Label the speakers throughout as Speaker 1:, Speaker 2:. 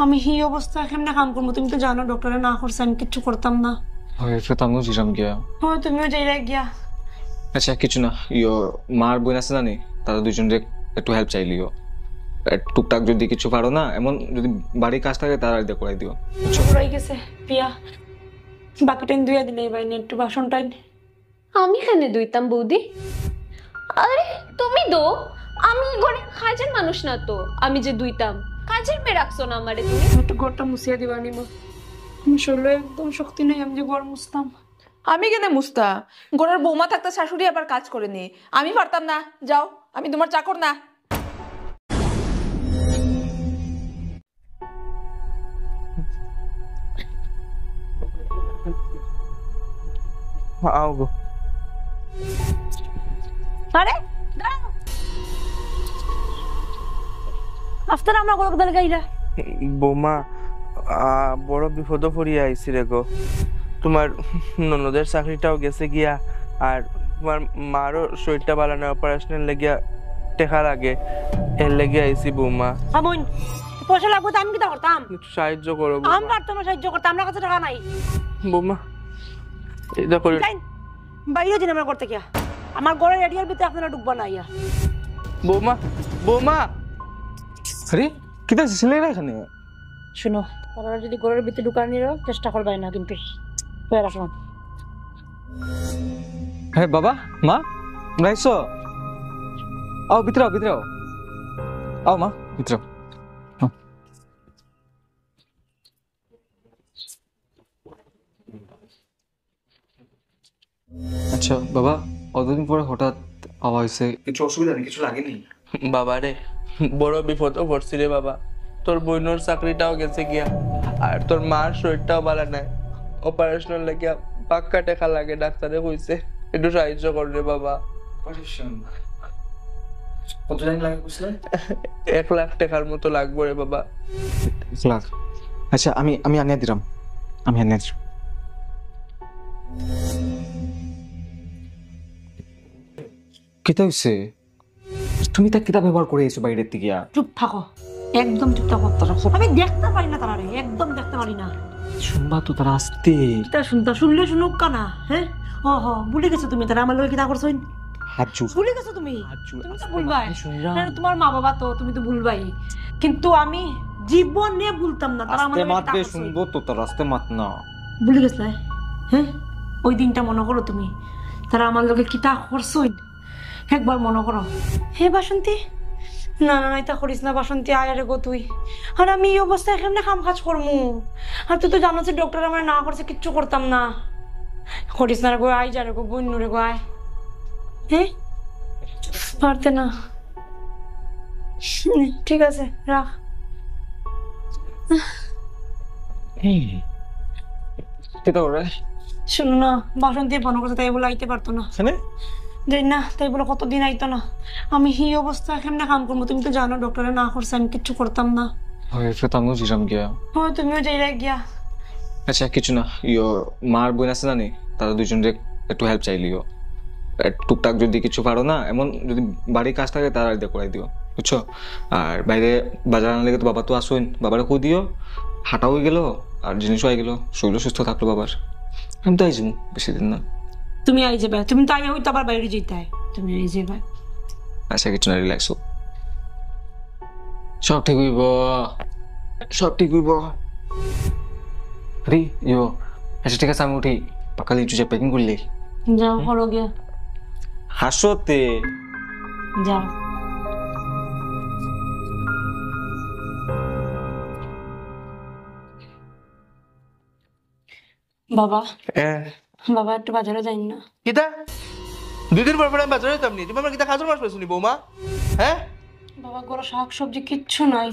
Speaker 1: আমি এই অবস্থা কেমনে কাম করবো? তুমি তো জানো ডক্টরে না করছে, আমি কিচ্ছু করতাম না।
Speaker 2: হয় ফের আমিও জিরাম গিয়া।
Speaker 1: হয় তুমিও যাইরা গিয়া।
Speaker 2: আচ্ছা কিছু না, মার বোন আছে না নি, তারা দুইজনের একটু হেল্প চাইলিও। টুকটাক যদি কিছু পারো না, এমন যদি বাড়ির কাজ থাকে তারা দিয়ে করাই দিও।
Speaker 1: ঘুরাই গেছে পিয়া, বাকি টাইম ধুইয়া দিলে ভাই একটু বাসন টাইম।
Speaker 3: আমি কেন দুইতাম বৌদি? আরে তুমি দো, আমি ঘরে কাজের মানুষ না তো আমি যে দুইতাম? কাজের মেয়ে রাখছো না আমারে তুমি?
Speaker 1: একটু ঘরটা মুছিয়া দিবা নিব, আমি শরীরে একদম শক্তি নেই, আমি যে ঘর মুছতাম।
Speaker 4: আমি কেন মুস্তা? ঘরের বৌমা থাকতে শাশুড়ি আবার কাজ করে নি, আমি পারতাম না? যাও, আমি তোমার চাকর না।
Speaker 5: আও গো।
Speaker 1: আরে দাঁড়াও, আফতার আমরা গলক দল গাইরা।
Speaker 5: বৌমা, বড় বিপদ পড়িয়া আইছি রে গো। তোমার ননদের চাকরিটাও গেছে গিয়া, আর তোমার মারও শরীরটা ভালো না, অপারেশনের লেগিয়া টেকা লাগে, এর লেগে আইছি বৌমা।
Speaker 1: আমন পয়সা লাগবে তো আমি কি করতাম?
Speaker 5: একটু সাহায্য করো
Speaker 1: আমি পারতাম না সাহায্য করতে, আমার কাছে টাকা নাই।
Speaker 5: বৌমা এটা করে
Speaker 1: বাইরে দিন আমরা করতে গিয়া, আমার ঘরের এরিয়ার ভিতরে আপনারা ঢুকবা না ইয়া।
Speaker 5: বৌমা, বৌমা।
Speaker 2: আরে কি দেখছি ছেলেরা এখানে?
Speaker 1: শুনো, তারা যদি ঘরের ভিতরে ঢুকানোর চেষ্টা করবে না কিন্তু। শোনো,
Speaker 2: হ্যাঁ বাবা মা রাইছো, আও ভিতরে আও, ভিতরে আও, আও মা ভিতরে আও। আচ্ছা বাবা, কতদিন পরে হঠাৎ আওয়া হয়েছে? কিছু অসুবিধা নেই, কিছু লাগেনি?
Speaker 5: বাবা রে, বড় বিপদ পড়ছি রে বাবা। তোর বোনের চাকরিটাও গেছে গিয়া, আর তোর মার শরীরটাও ভালো নাই, অপারেশনের লাগিয়া পাক্কা টেকা লাগে, ডাক্তারে কইছে। একটু সাহায্য কর রে বাবা।
Speaker 2: কত টাইম লাগে বুঝলে?
Speaker 5: 1 লাখ টাকার মতো লাগবে রে বাবা।
Speaker 2: 1 লাখ? আচ্ছা আমি আমি আনিয়ে দিলাম, আমি আনিয়ে দিলাম। কেতা হইছে? তুমি তা কিতাব ব্যবহার করে এসো বাইরের থেকে?
Speaker 1: চুপ থাকো, একদম চুপ থাকো। আমি দেখতে পারি না তারা, একদম দেখতে পারি না।
Speaker 2: শুনবা তো তারা আসতে।
Speaker 1: কিতা শুনতা? শুনলে শুনুক কানা। হ্যাঁ ও হ, ভুলে গেছো তুমি তারা আমার লগে কিতা করছো?
Speaker 2: হাজু
Speaker 1: ভুলে গেছো তুমি? তুমি তো ভুলবাই, তোমার মা বাবা তো, তুমি তো ভুলবাই, কিন্তু আমি জীবনে ভুলতাম না তারা আমার লগে কিতা করছো।
Speaker 2: শুনবো তো, তার রাস্তে মাত না।
Speaker 1: ভুলে গেছলে? হ্যাঁ, ওই দিনটা মনে করো তুমি, তারা আমার লগে কিতা করছো একবার মনে করো। হে বাসন্তী, না না এটা করিস না বাসন্তী, আয় রে গো তুই। আর আমি এই অবস্থায় কেমনে কাম কাজ করবো? আর তুই তো জানো যে ডক্টর আমার না করছে, কিচ্ছু করতাম না। করিস না রে গো, আয় যা রে গো, বন্য রে গো, আয়। হ্যাঁ পারতে না, ঠিক আছে রাখ।
Speaker 2: কেতা করে?
Speaker 1: শুনো না, বাসন্তী মনে করছে তাই বলে আইতে পারতো না। যাই না, তাই বলে কতদিন আইতো না। আমি এই অবস্থা কেমনে কাম করবো? তুমি তো জানো ডক্টরে না করছে, আমি কিচ্ছু করতাম না।
Speaker 2: হয় ফের আমিও জিরাম গিয়া।
Speaker 1: হয় তুমিও যাইরা গিয়া।
Speaker 2: আচ্ছা কিছু না, মার বোন আছে না নি, তারা দুইজনের একটু হেল্প চাইলিও। টুকটাক যদি কিছু পারো না, এমন যদি বাড়ির কাজ থাকে তারা দিয়ে করাই দিও, বুঝছো? আর বাইরে বাজার আনার লেগে তো বাবা তো আসুন, বাবারে কই দিও। হাঁটাও হয়ে গেল আর জিনিসও হয়ে গেল, শরীরও সুস্থ থাকলো বাবার। আমি তো আইছি বেশি দিন না।
Speaker 1: তুমি আই যাবে, তুমি তো আইয়া হইতো আবার বাইরে যেতে হয়, তুমি আই যাবে।
Speaker 2: আচ্ছা কিছু না, রিল্যাক্স হোক, সব ঠিক হইব, সব ঠিক হইব। আরে আচ্ছা ঠিক আছে, আমি উঠি, সকালে একটু প্যাকিং করলি।
Speaker 1: যাও করো গিয়া,
Speaker 2: হাসোতে
Speaker 1: যাও। বাবা, বাবা একটু বাজারে যাই না?
Speaker 5: কিতা 2 দিন পর পর আমি বাজারে যেতাম নি? তুমি আমার কিতা খাজুর মাছ পাইছো নি বৌমা? হ্যাঁ
Speaker 1: বাবা, গরো শাক সবজি কিচ্ছু নাই।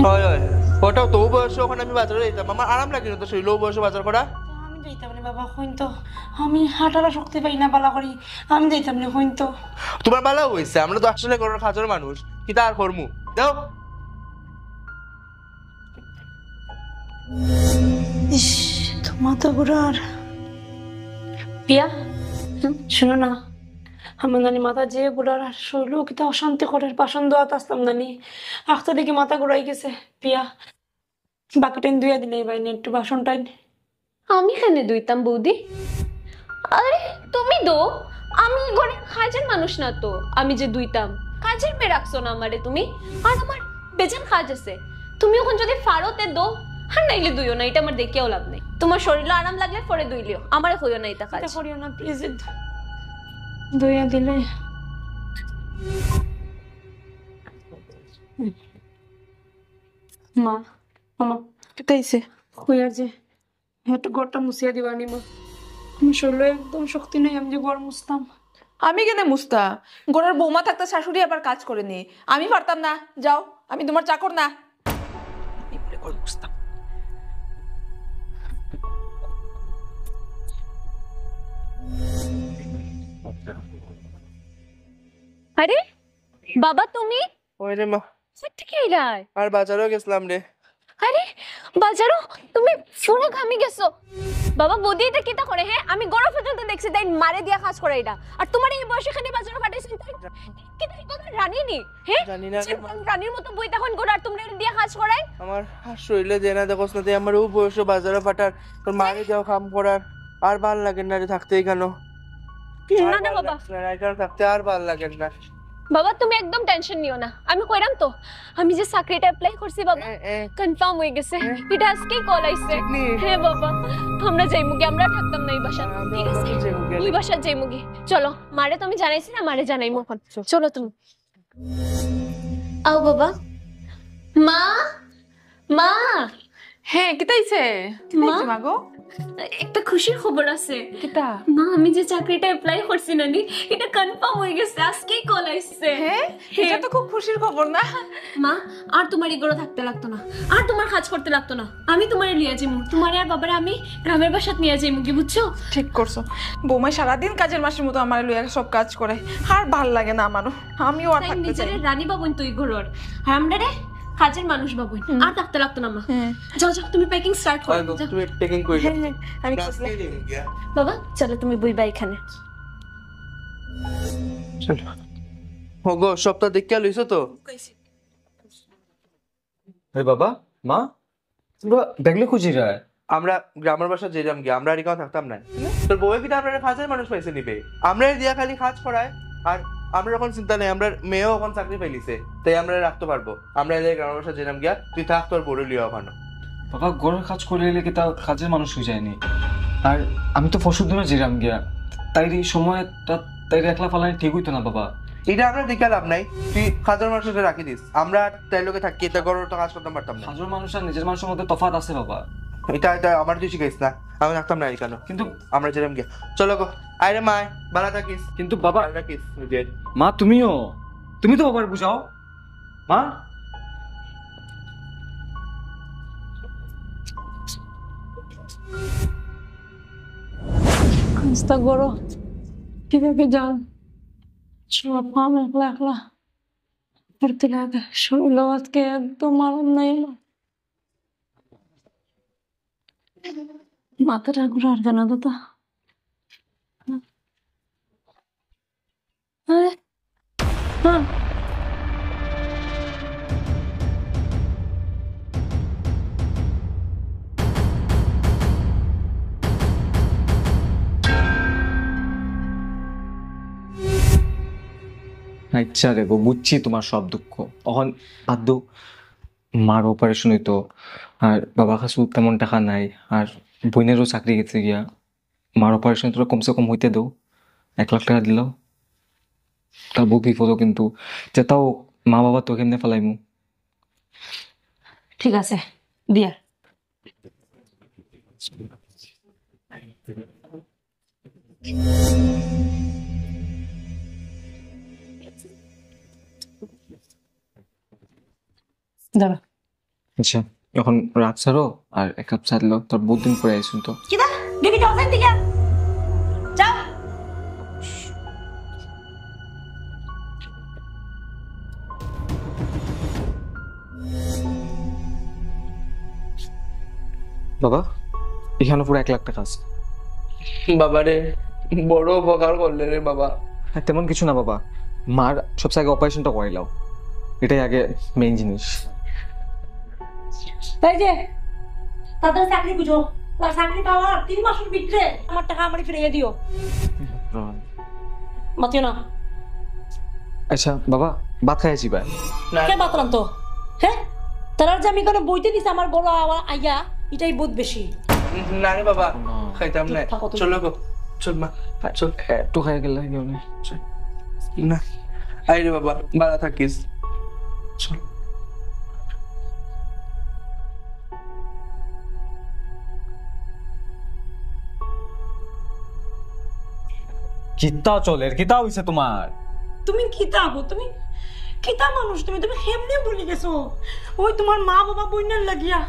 Speaker 5: হয় হয়, ওটাও তো বয়সে ওখানে আমি বাজারে যেতাম, আমার আরাম লাগে না তো সেই লো বয়সে বাজার করা।
Speaker 1: আমি যাইতাম না বাবা, হইন তো আমি হাঁটারা শক্তি পাই না বালা করি, আমি যাইতাম না, হইন তো।
Speaker 5: তোমার ভালো হয়েছে, আমরা তো আসলে ঘরের খাজুর মানুষ, কিতা আর করমু দাও।
Speaker 1: ইস, তো মাথা ঘুরার। পিয়া শোনো না, আমার নানি মাথা যে ঘুরার, আর শরীরও কিতা অশান্তি করে, বাসন দোয়াত আসতাম নানি, আখতা দেখি মাথা ঘুরাই গেছে। পিয়া বাকিটা ধুয়ে দিলে ভাই একটু বাসনটাই।
Speaker 3: আমি কেন দুইতাম বৌদি? আরে তুমি দো, আমি ঘরে কাজের মানুষ না তো আমি যে দুইতাম। কাজের মেয়ে রাখছো না আমারে তুমি, আর আমার বেজান কাজ আছে। তুমি ওখান যদি ফারতে দো আর নাইলে দুইও না, এটা আমার দেখিয়াও লাভ নেই। তোমার শরীরে আরাম লাগলে পরে দুইলিও, আমারে হইও না এটা কাজ।
Speaker 1: এটা করিও না প্লিজ, ধুয়ে দিলে। মা মামা
Speaker 4: কেটাইছে?
Speaker 1: হইয়ার যে একটু ঘরটা মুছিয়া দিবানি মা, আমার শরীরে একদম শক্তি নেই, আমি যে ঘর মুছতাম।
Speaker 4: আমি কেন মুস্তা? ঘরের বৌমা থাকতে শাশুড়ি আবার কাজ করে নি, আমি পারতাম না? যাও, আমি তোমার চাকর না। আমি বলে ঘর মুছতাম।
Speaker 3: আরে বাবা তুমি
Speaker 5: ওই রে মা,
Speaker 3: থেকে এলাই?
Speaker 5: আর বাজারেও গেছিলাম রে।
Speaker 3: আরে বাজারও তুমি পুরো ঘামি গেছো। বাবা বৌদি এটা কিটা করে? হ্যাঁ আমি গড় পর্যন্ত দেখছি তাই মারে দিয়া কাজ করে এটা, আর তোমার এই বয়সে এখানে বাজারও পাঠাইছেন তাই কিটা কথা রানী নি? হ্যাঁ
Speaker 5: জানি না রে মা।
Speaker 3: রানীর মতো বই তখন গোড়, আর তোমরা এটা দিয়া কাজ করাই?
Speaker 5: আমার আর শরীরে যে না দেখোস না, আমার ও বয়স বাজারে ফাটার, তোর মারে যাও কাম করার, আর ভাল লাগে না রে থাকতে কেন।
Speaker 3: না না বাবা,
Speaker 5: থাকতে আর ভাল লাগে না।
Speaker 3: বাবা তুমি একদম টেনশন নিও না, আমি কইরাম তো। আমি যে চাকরিটা অ্যাপ্লাই করছি বাবা কনফার্ম হয়ে গেছে, এটা আজকেই কল আইছে। হ্যাঁ বাবা, আমরা যাইমুগি, আমরা থাকতাম না এই বাসা। ঠিক আছে ওই বাসা যাইমুগি। চলো, মারে তুমি জানাইছি না, মারে জানাইমু এখন। চলো তুমি আও বাবা। মা মা
Speaker 4: হ্যাঁ কেটাইছে?
Speaker 3: মা?
Speaker 4: মাগো
Speaker 3: একটা খুশির খবর আছে।
Speaker 4: কিটা?
Speaker 3: মা আমি যে চাকরিটা অ্যাপ্লাই করছি না নি, এটা কনফার্ম হয়ে গেছে, আজকেই কল আইছে।
Speaker 4: হ্যাঁ এটা তো খুব খুশির খবর না?
Speaker 3: মা আর তোমার এগুলো থাকতে লাগতো না, আর তোমার কাজ করতে লাগতো না। আমি তোমারে লিয়া যাইমু, তোমারে আর বাবারে আমি গ্রামের বাসাত নিয়ে যাইমু, কি বুঝছো?
Speaker 4: ঠিক করছো। বৌমাই সারাদিন কাজের মাসের মতো আমার লইয়া সব কাজ করে, আর ভাল লাগে না আমারও। আমিও আর
Speaker 3: তাই
Speaker 4: থাকতে চাই।
Speaker 3: নিজের রানী বাবুন তুই ঘরর, আর আমরা রে কাজের মানুষ বাবুন, আর থাকতে লাগতো না। মা যাও যাও, তুমি প্যাকিং স্টার্ট করো। যাও।
Speaker 5: তুমি প্যাকিং করে
Speaker 4: হ্যাঁ হ্যাঁ আমি করলে।
Speaker 3: বাবা চলো তুমি বইবা এখানে।
Speaker 5: চলো হোগো, সপ্তাহ দেখে লইছো তো?
Speaker 2: আরে বাবা মা, তোমরা দেখলে খুঁজি রায়।
Speaker 5: আমরা গ্রামের বাসা যেতাম গিয়ে, আমরা আর এখানে থাকতাম না। তোর বউয়ে কিন্তু আপনারা কাজের মানুষ পাইছে নিবে, আমরা দিয়া খালি কাজ করায়। আর আমরা এখন চিন্তা নেই, আমরা মেয়েও এখন চাকরি পাইলিছে, তাই আমরা রাখতে পারবো। আমরা এদের গ্রামের বাসা যেতাম গিয়া, তুই থাক তোর বড় লিও ওখানে।
Speaker 2: বাবা ঘরের কাজ করে এলে কি তা কাজের মানুষ হয়ে যায়নি? আর আমি তো ফসল দিনে যেরাম গিয়া, তাই এই সময়টা তাই একলা ফালাই ঠিক হইতো না বাবা।
Speaker 5: এটা আমরা দেখে লাভ নাই, তুই কাজের মানুষকে রাখি দিস। আমরা তাই লোকে থাকি, এটা গরুর তো কাজ করতে পারতাম না।
Speaker 2: কাজের মানুষ আর নিজের মানুষের মধ্যে তফাৎ আছে বাবা।
Speaker 5: এটা এটা আমার তুই শিখাইস না, আমি থাকতাম না এখানে।
Speaker 2: কিন্তু
Speaker 5: আমরা যেতাম গিয়া। চলো গো, আরে মায় ভালো থাকিস।
Speaker 2: কিন্তু বাবা
Speaker 5: ভালো রাখিস নিজের।
Speaker 2: মা তুমিও, তুমি তো বাবার বুঝাও মা।
Speaker 1: কাজটা করো কিভাবে যাও, সব কাম একলা একলা করতে লাগে, শরীর আজকে একদম আরাম নাই। মাথাটা ঘুরার কেন দাদা? আরে হ্যাঁ
Speaker 2: আচ্ছা দেখো বুঝছি তোমার সব দুঃখ। এখন বাধ্য, মার অপারেশন হইতো, আর বাবার কাছে তেমন টাকা নাই, আর বোনেরও চাকরি গেছে গিয়া। মার অপারেশন তোরা কমসে কম হইতে দাও, 1 লাখ টাকা দিলাও। তার বহু বিপদও কিন্তু, যেটাও মা বাবা তো কেমনে ফেলাইমু।
Speaker 1: ঠিক আছে দিয়া। দাঁড়া
Speaker 2: আচ্ছা এখন রাত ছাড়ো, আর 1 কাপ চা দিলো, তোর বহুত দিন পরে আইসুন তো।
Speaker 1: কিদা দেখি যাও সেন দিকে যাও।
Speaker 2: বাবা এখানে পুরো 1 লাখ টাকা আছে।
Speaker 5: বাবারে বড় উপকার করলে রে বাবা।
Speaker 2: হ্যাঁ, তেমন কিছু না বাবা, মার সবচেয়ে আগে অপারেশনটা করাইলাও, এটাই আগে মেইন জিনিস।
Speaker 1: তাই যে তাদের চাকরি খুঁজো, আর চাকরি পাওয়ার 3 মাসের ভিতরে আমার টাকা আমারই ফিরিয়ে দিও। মাতিও না।
Speaker 2: আচ্ছা বাবা, ভাত খাইছি ভাই।
Speaker 1: কে বাতলাম তো? হ্যাঁ, তারা যে আমি কোনো বইতে দিছে আমার বড় আইয়া, এটাই বোধ বেশি।
Speaker 5: না রে বাবা, খাইতাম না।
Speaker 1: থাকো তুমি।
Speaker 5: চলো গো, চল মা, চল।
Speaker 2: একটু খাই গেলে
Speaker 5: না, আই রে বাবা, ভালো থাকিস। চল।
Speaker 6: কিতা চলে কিতা হইছে তোমার?
Speaker 1: তুমি কিতা গো, তুমি কিতা মানুষ, তুমি তুমি হেমনে ভুলে গেছো। ওই তোমার মা বাবা বইনের লাগিয়া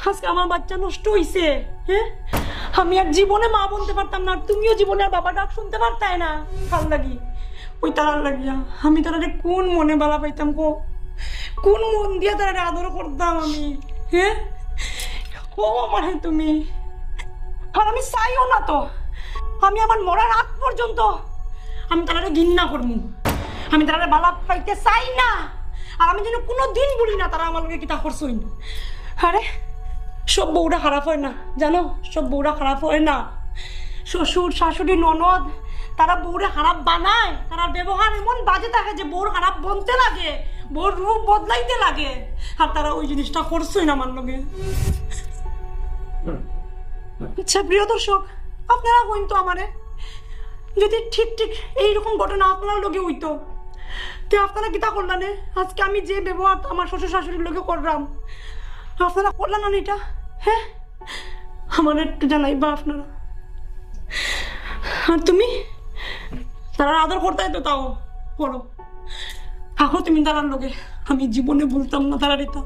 Speaker 1: আজকে আমার বাচ্চা নষ্ট হইছে। হ্যাঁ, আমি আর জীবনে মা বলতে পারতাম না, আর তুমিও জীবনে আর বাবা ডাক শুনতে পারতাই না। ভাল লাগি ওই তারার লাগিয়া আমি তারারে কোন মনে বালা পাইতাম গো, কোন মন দিয়ে তারারে আদর করতাম আমি। হ্যাঁ, ও আমার তুমি, আর আমি চাইও না তো, আমি আমার মরার আগ পর্যন্ত আমি তারারে ঘৃণা করবো, আমি তারারে বালা পাইতে চাই না। আর আমি যেন কোনোদিন বলি না তারা আমার লোকে কিতা করছই। আরে সব বউরা খারাপ হয় না জানো, সব বউরা খারাপ হয় না। শ্বশুর শাশুড়ি ননদ তারা বউরে খারাপ বানায়, তারা ব্যবহার এমন বাজে থাকে যে বউর খারাপ বনতে লাগে, বউর রূপ বদলাইতে লাগে। আর তারা ওই জিনিসটা করছই না আমার লোকে। আচ্ছা প্রিয় দর্শক, আপনারা হইতো আমারে যদি ঠিক ঠিক এইরকম ঘটনা আপনার লোকে হইতো, তো আপনারা কিতা করলেন? আজকে আমি যে ব্যবহার আমার শ্বশুর শাশুড়ির লোকে করলাম, আপনারা করলেন না এটা? হ্যাঁ, আমার একটু জানাইবা আপনারা। আর তুমি তারা আদর করতে তো তাও করো, থাকো তুমি তারার লোকে। আমি জীবনে বলতাম না তারা এটা।